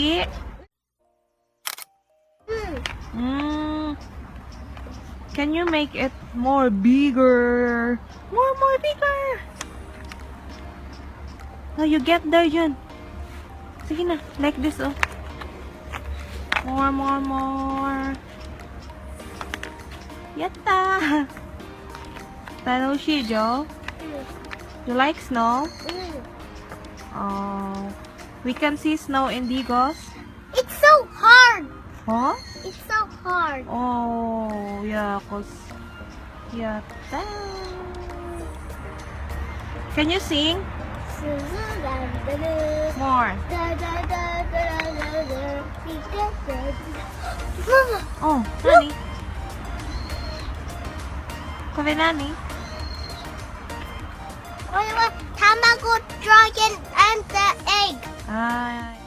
see? Can you make it more bigger? More bigger. No, you get there, Jun. Sige na, like this, oh. More. Yatta! Tanoshi, Joe? You like snow? Oh. We can see snow in Digos? It's so hard. Huh? It's so hard. Oh, yeah, cause... Yatta! Can you sing? More. Oh, Nani? Kobe Nani? Tamago, dragon, and the egg. Ah,